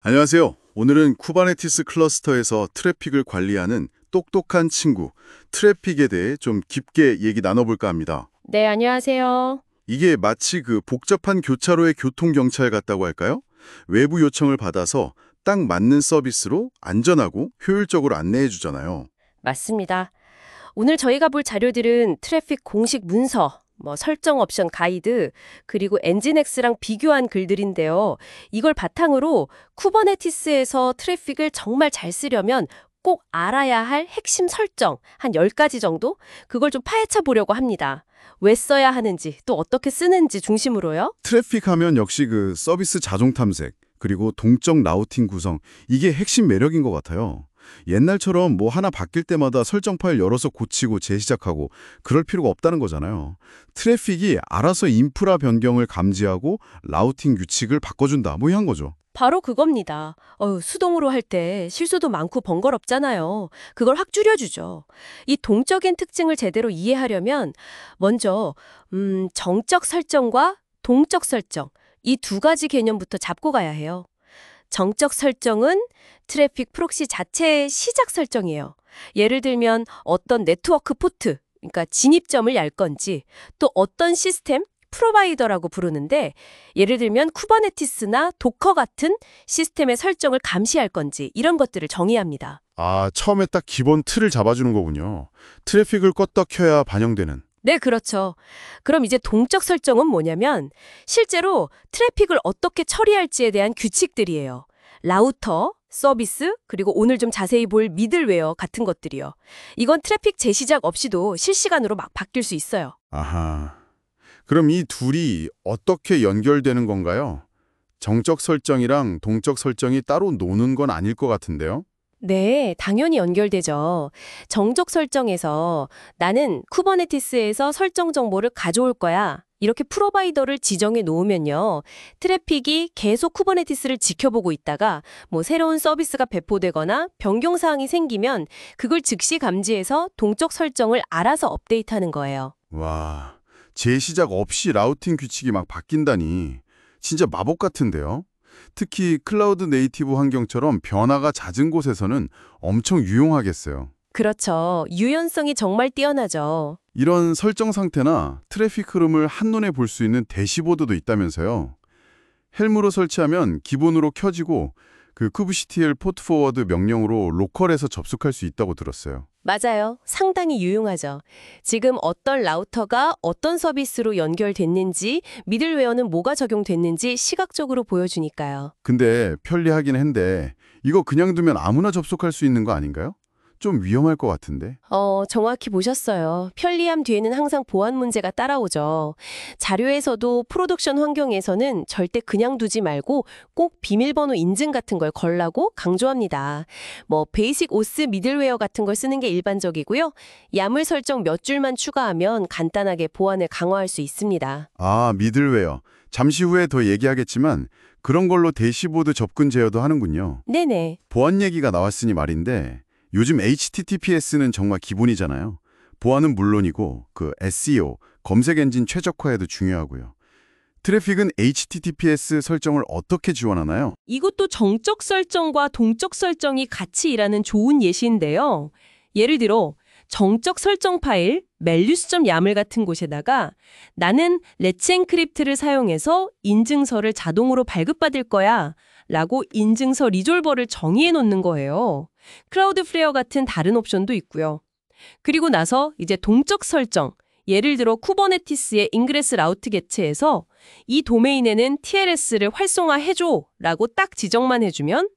안녕하세요. 오늘은 쿠버네티스 클러스터에서 트래픽을 관리하는 똑똑한 친구, 트래픽에 대해 좀 깊게 얘기 나눠볼까 합니다. 네, 안녕하세요. 이게 마치 그 복잡한 교차로의 교통경찰 같다고 할까요? 외부 요청을 받아서 딱 맞는 서비스로 안전하고 효율적으로 안내해 주잖아요. 맞습니다. 오늘 저희가 볼 자료들은 트래픽 공식 문서, 설정 옵션 가이드, 그리고 엔진엑스랑 비교한 글들인데요. 이걸 바탕으로 쿠버네티스에서 트래픽을 정말 잘 쓰려면 꼭 알아야 할 핵심 설정, 한 10가지 정도? 그걸 좀 파헤쳐 보려고 합니다. 왜 써야 하는지, 또 어떻게 쓰는지 중심으로요. 트래픽 하면 역시 그 서비스 자동 탐색, 그리고 동적 라우팅 구성, 이게 핵심 매력인 것 같아요. 옛날처럼 뭐 하나 바뀔 때마다 설정 파일 열어서 고치고 재시작하고 그럴 필요가 없다는 거잖아요. 트래픽이 알아서 인프라 변경을 감지하고 라우팅 규칙을 바꿔준다, 뭐 이런 거죠. 바로 그겁니다. 수동으로 할 때 실수도 많고 번거롭잖아요. 그걸 확 줄여주죠. 이 동적인 특징을 제대로 이해하려면 먼저 정적 설정과 동적 설정 이 두 가지 개념부터 잡고 가야 해요. 정적 설정은 트래픽 프록시 자체의 시작 설정이에요. 예를 들면 어떤 네트워크 포트, 그러니까 진입점을 열 건지 또 어떤 시스템, 프로바이더라고 부르는데 예를 들면 쿠버네티스나 도커 같은 시스템의 설정을 감시할 건지 이런 것들을 정의합니다. 아, 처음에 딱 기본 틀을 잡아주는 거군요. 트래픽을 껐다 켜야 반영되는. 네, 그렇죠. 그럼 이제 동적 설정은 뭐냐면 실제로 트래픽을 어떻게 처리할지에 대한 규칙들이에요. 라우터, 서비스, 그리고 오늘 좀 자세히 볼 미들웨어 같은 것들이요. 이건 트래픽 재시작 없이도 실시간으로 막 바뀔 수 있어요. 아하. 그럼 이 둘이 어떻게 연결되는 건가요? 정적 설정이랑 동적 설정이 따로 노는 건 아닐 것 같은데요? 네, 당연히 연결되죠. 정적 설정에서 나는 쿠버네티스에서 설정 정보를 가져올 거야. 이렇게 프로바이더를 지정해 놓으면요. 트래픽이 계속 쿠버네티스를 지켜보고 있다가 새로운 서비스가 배포되거나 변경 사항이 생기면 그걸 즉시 감지해서 동적 설정을 알아서 업데이트하는 거예요. 와, 재시작 없이 라우팅 규칙이 막 바뀐다니 진짜 마법 같은데요? 특히 클라우드 네이티브 환경처럼 변화가 잦은 곳에서는 엄청 유용하겠어요. 그렇죠. 유연성이 정말 뛰어나죠. 이런 설정 상태나 트래픽 흐름을 한눈에 볼 수 있는 대시보드도 있다면서요. 헬무로 설치하면 기본으로 켜지고 그 kubectl 포트포워드 명령으로 로컬에서 접속할 수 있다고 들었어요. 맞아요. 상당히 유용하죠. 지금 어떤 라우터가 어떤 서비스로 연결됐는지, 미들웨어는 뭐가 적용됐는지 시각적으로 보여주니까요. 근데 편리하긴 한데 이거 그냥 두면 아무나 접속할 수 있는 거 아닌가요? 좀 위험할 것 같은데. 정확히 보셨어요. 편리함 뒤에는 항상 보안 문제가 따라오죠. 자료에서도 프로덕션 환경에서는 절대 그냥 두지 말고 꼭 비밀번호 인증 같은 걸 걸라고 강조합니다. 베이직 오스 미들웨어 같은 걸 쓰는 게 일반적이고요. 야물 설정 몇 줄만 추가하면 간단하게 보안을 강화할 수 있습니다. 아, 미들웨어. 잠시 후에 더 얘기하겠지만 그런 걸로 대시보드 접근 제어도 하는군요. 네네. 보안 얘기가 나왔으니 말인데 요즘 HTTPS는 정말 기본이잖아요. 보안은 물론이고 그 SEO, 검색 엔진 최적화에도 중요하고요. 트래픽은 HTTPS 설정을 어떻게 지원하나요? 이것도 정적 설정과 동적 설정이 같이 일하는 좋은 예시인데요. 예를 들어 정적 설정 파일 멜류스.yaml 같은 곳에다가 나는 렛츠 엔크립트를 사용해서 인증서를 자동으로 발급받을 거야 라고 인증서 리졸버를 정의해 놓는 거예요. 클라우드플레어 같은 다른 옵션도 있고요. 그리고 나서 이제 동적 설정, 예를 들어 쿠버네티스의 인그레스 라우트 개체에서 이 도메인에는 TLS를 활성화해줘 라고 딱 지정만 해주면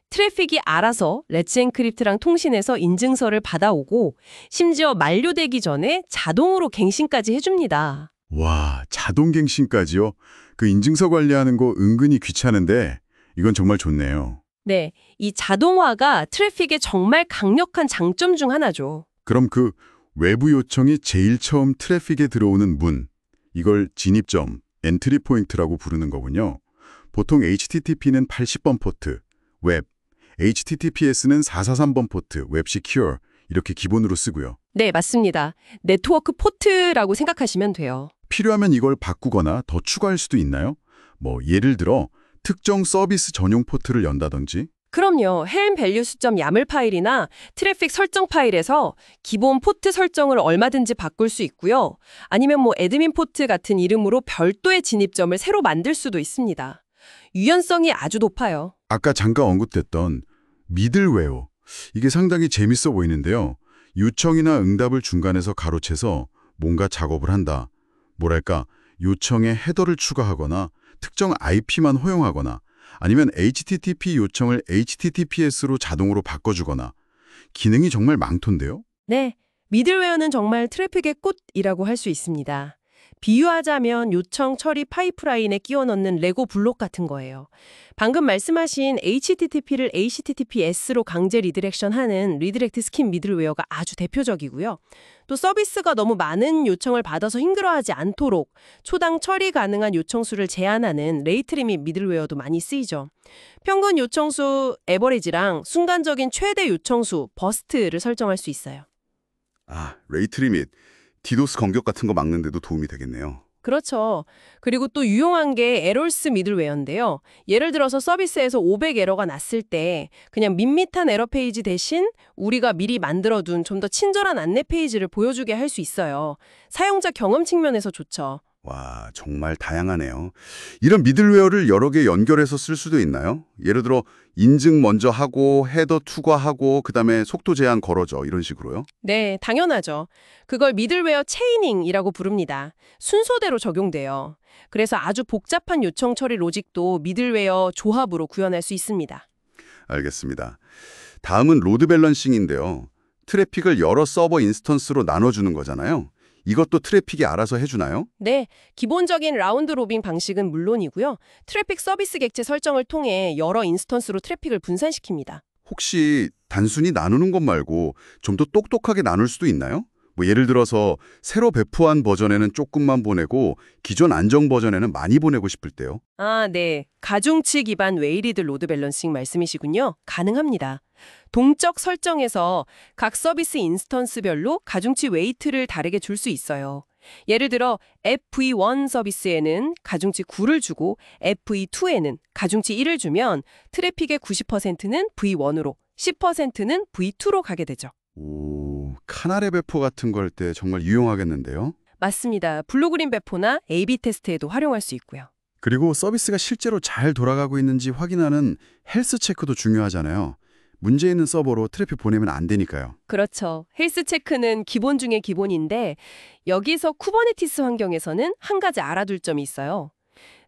트래픽이 알아서 렛츠 엔크립트랑 통신해서 인증서를 받아오고 심지어 만료되기 전에 자동으로 갱신까지 해줍니다. 와, 자동 갱신까지요? 그 인증서 관리하는 거 은근히 귀찮은데 이건 정말 좋네요. 네, 이 자동화가 트래픽의 정말 강력한 장점 중 하나죠. 그럼 그 외부 요청이 제일 처음 트래픽에 들어오는 문, 이걸 진입점, 엔트리 포인트라고 부르는 거군요. 보통 HTTP는 80번 포트, 웹, HTTPS는 443번 포트, 웹 시큐어 이렇게 기본으로 쓰고요. 네, 맞습니다. 네트워크 포트라고 생각하시면 돼요. 필요하면 이걸 바꾸거나 더 추가할 수도 있나요? 예를 들어 특정 서비스 전용 포트를 연다든지. 그럼요. 헬m 밸류스.점 야물 파일이나 트래픽 설정 파일에서 기본 포트 설정을 얼마든지 바꿀 수 있고요. 아니면 애드민 포트 같은 이름으로 별도의 진입점을 새로 만들 수도 있습니다. 유연성이 아주 높아요. 아까 잠깐 언급됐던 미들웨어. 이게 상당히 재밌어 보이는데요. 요청이나 응답을 중간에서 가로채서 뭔가 작업을 한다. 뭐랄까, 요청에 헤더를 추가하거나 특정 IP만 허용하거나 아니면 HTTP 요청을 HTTPS로 자동으로 바꿔주거나 기능이 정말 많던데요? 네, 미들웨어는 정말 트래픽의 꽃이라고 할 수 있습니다. 비유하자면 요청 처리 파이프라인에 끼워 넣는 레고 블록 같은 거예요. 방금 말씀하신 HTTP를 HTTPS로 강제 리디렉션하는 리디렉트 스킨 미들웨어가 아주 대표적이고요. 또 서비스가 너무 많은 요청을 받아서 힘들어하지 않도록 초당 처리 가능한 요청 수를 제한하는 레이트 리밋 미들웨어도 많이 쓰이죠. 평균 요청 수 에버리지랑 순간적인 최대 요청 수 버스트를 설정할 수 있어요. 아, 레이트 리밋. 디도스 공격 같은 거 막는데도 도움이 되겠네요. 그렇죠. 그리고 또 유용한 게 에럴스 미들웨어인데요. 예를 들어서 서비스에서 500 에러가 났을 때 그냥 밋밋한 에러 페이지 대신 우리가 미리 만들어둔 좀 더 친절한 안내 페이지를 보여주게 할 수 있어요. 사용자 경험 측면에서 좋죠. 와, 정말 다양하네요. 이런 미들웨어를 여러 개 연결해서 쓸 수도 있나요? 예를 들어 인증 먼저 하고 헤더 투과하고 그다음에 속도 제한 걸어줘 이런 식으로요? 네, 당연하죠. 그걸 미들웨어 체이닝이라고 부릅니다. 순서대로 적용돼요. 그래서 아주 복잡한 요청 처리 로직도 미들웨어 조합으로 구현할 수 있습니다. 알겠습니다. 다음은 로드 밸런싱인데요. 트래픽을 여러 서버 인스턴스로 나눠주는 거잖아요. 이것도 트래픽이 알아서 해주나요? 네, 기본적인 라운드 로빙 방식은 물론이고요. 트래픽 서비스 객체 설정을 통해 여러 인스턴스로 트래픽을 분산시킵니다. 혹시 단순히 나누는 것 말고 좀 더 똑똑하게 나눌 수도 있나요? 예를 들어서 새로 배포한 버전에는 조금만 보내고 기존 안정 버전에는 많이 보내고 싶을 때요. 아, 네. 가중치 기반 웨이리드 로드 밸런싱 말씀이시군요. 가능합니다. 동적 설정에서 각 서비스 인스턴스별로 가중치 웨이트를 다르게 줄 수 있어요. 예를 들어 FV1 서비스에는 가중치 9를 주고 FV2에는 가중치 1을 주면 트래픽의 90%는 V1으로 10%는 V2로 가게 되죠. 오, 카나레 배포 같은 거 할 때 정말 유용하겠는데요? 맞습니다. 블루그린 배포나 A/B 테스트에도 활용할 수 있고요. 그리고 서비스가 실제로 잘 돌아가고 있는지 확인하는 헬스 체크도 중요하잖아요. 문제 있는 서버로 트래픽 보내면 안 되니까요. 그렇죠. 헬스 체크는 기본 중에 기본인데 여기서 쿠버네티스 환경에서는 한 가지 알아둘 점이 있어요.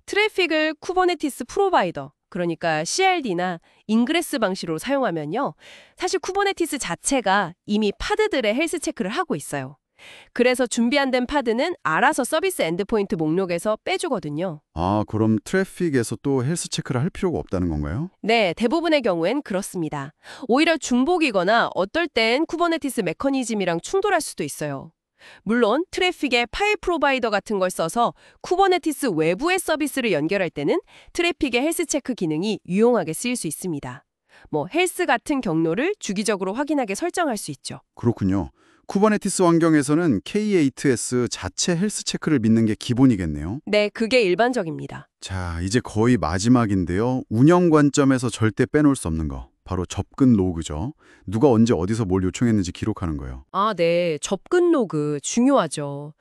트래픽을 쿠버네티스 프로바이더, 그러니까 CRD나 인그레스 방식으로 사용하면요. 사실 쿠버네티스 자체가 이미 파드들의 헬스 체크를 하고 있어요. 그래서 준비 안 된 파드는 알아서 서비스 엔드포인트 목록에서 빼주거든요. 아, 그럼 트래픽에서 또 헬스 체크를 할 필요가 없다는 건가요? 네, 대부분의 경우엔 그렇습니다. 오히려 중복이거나 어떨 땐 쿠버네티스 메커니즘이랑 충돌할 수도 있어요. 물론 트래픽에 파일 프로바이더 같은 걸 써서 쿠버네티스 외부의 서비스를 연결할 때는 트래픽의 헬스 체크 기능이 유용하게 쓰일 수 있습니다. 헬스 같은 경로를 주기적으로 확인하게 설정할 수 있죠. 그렇군요. 쿠버네티스 환경에서는 K8s 자체 헬스 체크를 믿는 게 기본이겠네요. 네, 그게 일반적입니다. 자, 이제 거의 마지막인데요. 운영 관점에서 절대 빼놓을 수 없는 거. 바로 접근 로그죠. 누가 언제 어디서 뭘 요청했는지 기록하는 거예요. 아, 네. 접근 로그 중요하죠.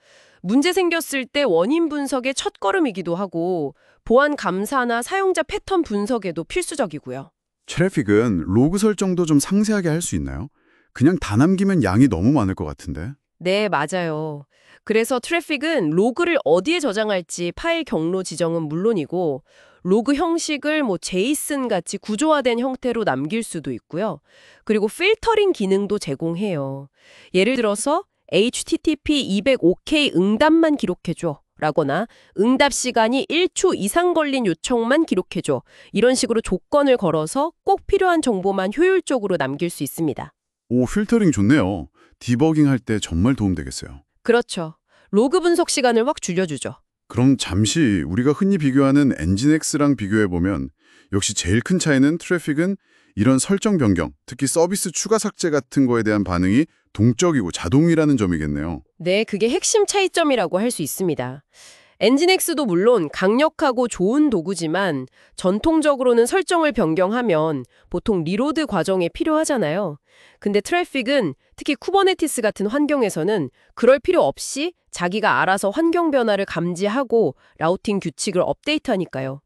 문제 생겼을 때 원인 분석의 첫걸음이기도 하고 보안 감사나 사용자 패턴 분석에도 필수적이고요. 트래픽은 로그 설정도 좀 상세하게 할 수 있나요? 그냥 다 남기면 양이 너무 많을 것 같은데. 네, 맞아요. 그래서 트래픽은 로그를 어디에 저장할지 파일 경로 지정은 물론이고 로그 형식을 제이슨 같이 구조화된 형태로 남길 수도 있고요. 그리고 필터링 기능도 제공해요. 예를 들어서 HTTP 205K 응답만 기록해줘 라거나 응답 시간이 1초 이상 걸린 요청만 기록해줘. 이런 식으로 조건을 걸어서 꼭 필요한 정보만 효율적으로 남길 수 있습니다. 오, 필터링 좋네요. 디버깅 할 때 정말 도움되겠어요. 그렇죠. 로그 분석 시간을 확 줄여주죠. 그럼 잠시 우리가 흔히 비교하는 엔진X랑 비교해보면 역시 제일 큰 차이는 트래픽은 이런 설정 변경, 특히 서비스 추가 삭제 같은 거에 대한 반응이 동적이고 자동이라는 점이겠네요. 네, 그게 핵심 차이점이라고 할 수 있습니다. 엔진엑스도 물론 강력하고 좋은 도구지만 전통적으로는 설정을 변경하면 보통 리로드 과정이 필요하잖아요. 근데 트래픽은 특히 쿠버네티스 같은 환경에서는 그럴 필요 없이 자기가 알아서 환경 변화를 감지하고 라우팅 규칙을 업데이트하니까요.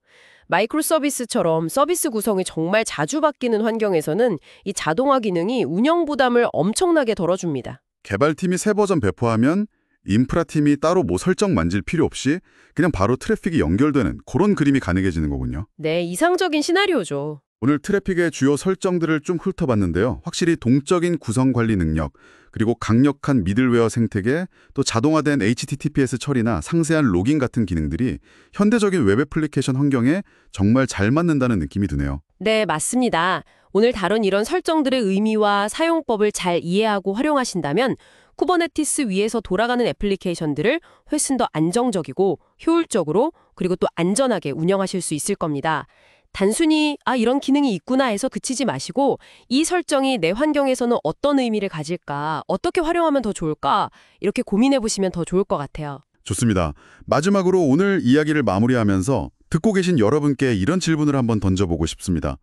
마이크로 서비스처럼 서비스 구성이 정말 자주 바뀌는 환경에서는 이 자동화 기능이 운영 부담을 엄청나게 덜어줍니다. 개발팀이 새 버전 배포하면 인프라팀이 따로 뭐 설정 만질 필요 없이 그냥 바로 트래픽이 연결되는 그런 그림이 가능해지는 거군요. 네, 이상적인 시나리오죠. 오늘 트래픽의 주요 설정들을 좀 훑어봤는데요. 확실히 동적인 구성 관리 능력, 그리고 강력한 미들웨어 생태계, 또 자동화된 HTTPS 처리나 상세한 로깅 같은 기능들이 현대적인 웹 애플리케이션 환경에 정말 잘 맞는다는 느낌이 드네요. 네, 맞습니다. 오늘 다룬 이런 설정들의 의미와 사용법을 잘 이해하고 활용하신다면 쿠버네티스 위에서 돌아가는 애플리케이션들을 훨씬 더 안정적이고 효율적으로 그리고 또 안전하게 운영하실 수 있을 겁니다. 단순히 이런 기능이 있구나 해서 그치지 마시고 이 설정이 내 환경에서는 어떤 의미를 가질까, 어떻게 활용하면 더 좋을까 이렇게 고민해 보시면 더 좋을 것 같아요. 좋습니다. 마지막으로 오늘 이야기를 마무리하면서 듣고 계신 여러분께 이런 질문을 한번 던져보고 싶습니다.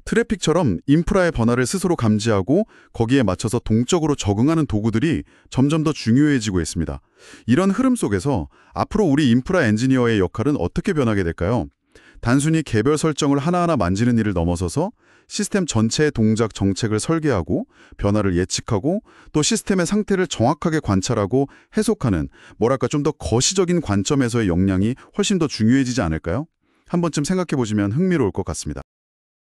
트래픽처럼 인프라의 변화를 스스로 감지하고 거기에 맞춰서 동적으로 적응하는 도구들이 점점 더 중요해지고 있습니다. 이런 흐름 속에서 앞으로 우리 인프라 엔지니어의 역할은 어떻게 변하게 될까요? 단순히 개별 설정을 하나하나 만지는 일을 넘어서서 시스템 전체의 동작 정책을 설계하고 변화를 예측하고 또 시스템의 상태를 정확하게 관찰하고 해석하는 좀 더 거시적인 관점에서의 역량이 훨씬 더 중요해지지 않을까요? 한 번쯤 생각해 보시면 흥미로울 것 같습니다.